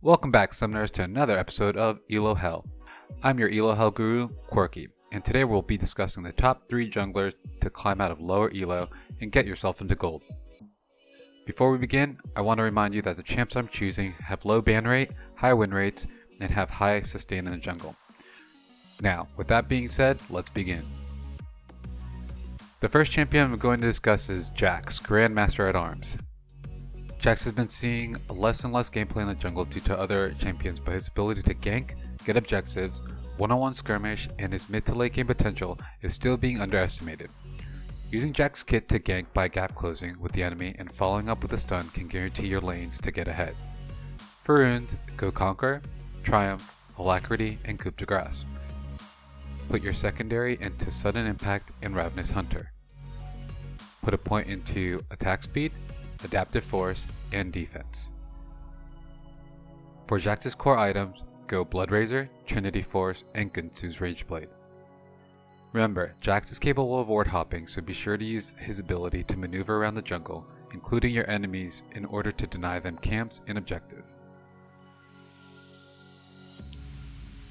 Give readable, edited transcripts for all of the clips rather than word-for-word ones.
Welcome back, Summoners, to another episode of Elo Hell. I'm your Elo Hell guru, Quirky, and today we'll be discussing the top 3 junglers to climb out of lower Elo and get yourself into gold. Before we begin, I want to remind you that the champs I'm choosing have low ban rate, high win rates, and have high sustain in the jungle. Now, with that being said, let's begin. The first champion I'm going to discuss is Jax, Grandmaster at Arms. Jax has been seeing less and less gameplay in the jungle due to other champions, but his ability to gank, get objectives, one-on-one skirmish, and his mid to late game potential is still being underestimated. Using Jax's kit to gank by gap closing with the enemy and following up with a stun can guarantee your lanes to get ahead. For runes, go Conquer, Triumph, Alacrity, and Coup de Grace. Put your secondary into Sudden Impact and Ravenous Hunter. Put a point into Attack Speed, Adaptive Force, and Defense. For Jax's core items, go Blood Razor, Trinity Force, and Gunsu's Rageblade. Remember, Jax is capable of ward hopping, so be sure to use his ability to maneuver around the jungle, including your enemies, in order to deny them camps and objectives.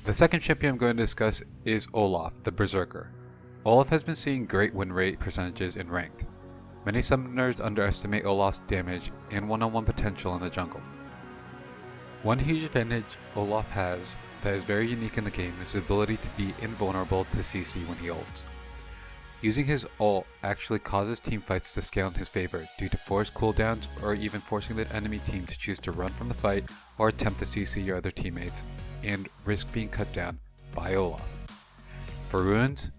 The second champion I'm going to discuss is Olaf, the Berserker. Olaf has been seeing great win rate percentages in Ranked. Many summoners underestimate Olaf's damage and one-on-one potential in the jungle. One huge advantage Olaf has that is very unique in the game is his ability to be invulnerable to CC when he ults. Using his ult actually causes teamfights to scale in his favor due to forced cooldowns or even forcing the enemy team to choose to run from the fight or attempt to CC your other teammates and risk being cut down by Olaf. For runes,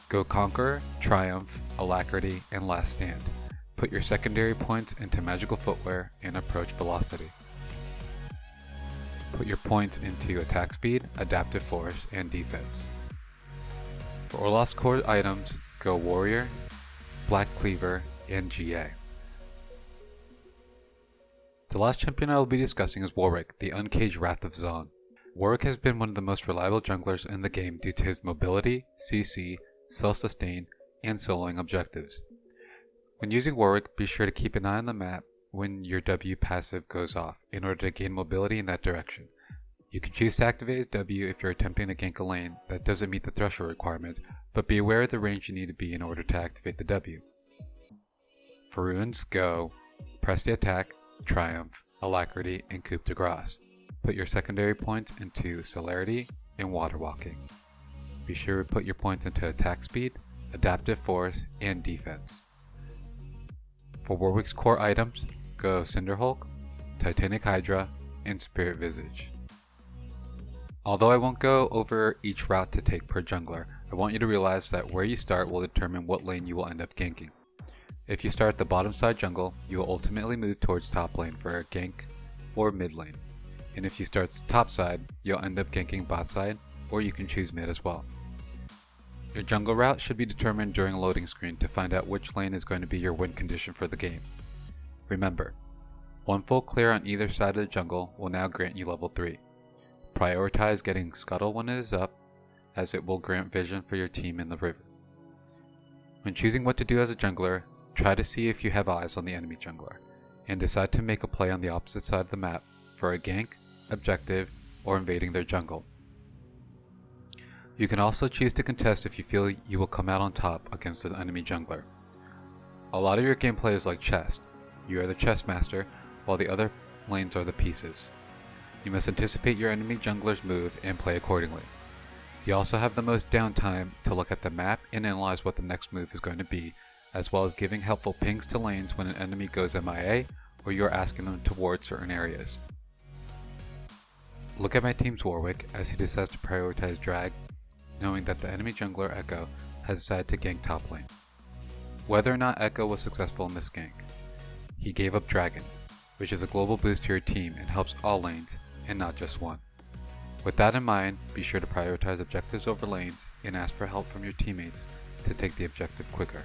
go Conqueror, Triumph, Alacrity, and Last Stand. Put your secondary points into Magical Footwear and Approach Velocity. Put your points into Attack Speed, Adaptive Force, and Defense. For Olaf's core items, go Warrior, Black Cleaver, and GA. The last champion I will be discussing is Warwick, the Uncaged Wrath of Zon. Warwick has been one of the most reliable junglers in the game due to his mobility, CC, self-sustain, and soloing objectives. When using Warwick, be sure to keep an eye on the map when your W passive goes off in order to gain mobility in that direction. You can choose to activate his W if you're attempting to gank a lane that doesn't meet the threshold requirement, but be aware of the range you need to be in order to activate the W. For runes, go Press the Attack, Triumph, Alacrity, and Coup de Grace. Put your secondary points into Celerity and Water Walking. Be sure to put your points into Attack Speed, Adaptive Force, and Defense. For Warwick's core items, go Cinderhulk, Titanic Hydra, and Spirit Visage. Although I won't go over each route to take per jungler, I want you to realize that where you start will determine what lane you will end up ganking. If you start at the bottom side jungle, you will ultimately move towards top lane for a gank or mid lane. And if you start top side, you'll end up ganking bot side, or you can choose mid as well. Your jungle route should be determined during a loading screen to find out which lane is going to be your win condition for the game. Remember, one full clear on either side of the jungle will now grant you level 3. Prioritize getting Scuttle when it is up, as it will grant vision for your team in the river. When choosing what to do as a jungler, try to see if you have eyes on the enemy jungler, and decide to make a play on the opposite side of the map for a gank, objective, or invading their jungle. You can also choose to contest if you feel you will come out on top against an enemy jungler. A lot of your gameplay is like chess. You are the chess master, while the other lanes are the pieces. You must anticipate your enemy jungler's move and play accordingly. You also have the most downtime to look at the map and analyze what the next move is going to be, as well as giving helpful pings to lanes when an enemy goes MIA or you are asking them to ward certain areas. Look at my team's Warwick as he decides to prioritize drag, knowing that the enemy jungler Echo has decided to gank top lane. Whether or not Echo was successful in this gank, he gave up Dragon, which is a global boost to your team and helps all lanes and not just one. With that in mind, be sure to prioritize objectives over lanes and ask for help from your teammates to take the objective quicker.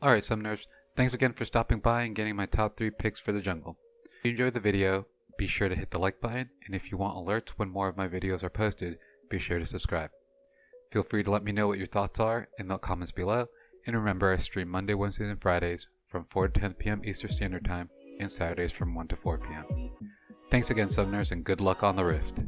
Alright Summoners, thanks again for stopping by and getting my top 3 picks for the jungle. If you enjoyed the video, be sure to hit the like button, and if you want alerts when more of my videos are posted, be sure to subscribe. Feel free to let me know what your thoughts are in the comments below, and remember I stream Monday, Wednesdays, and Fridays from 4 to 10 p.m. Eastern Standard Time and Saturdays from 1 to 4 p.m. Thanks again, Summoners, and good luck on the Rift.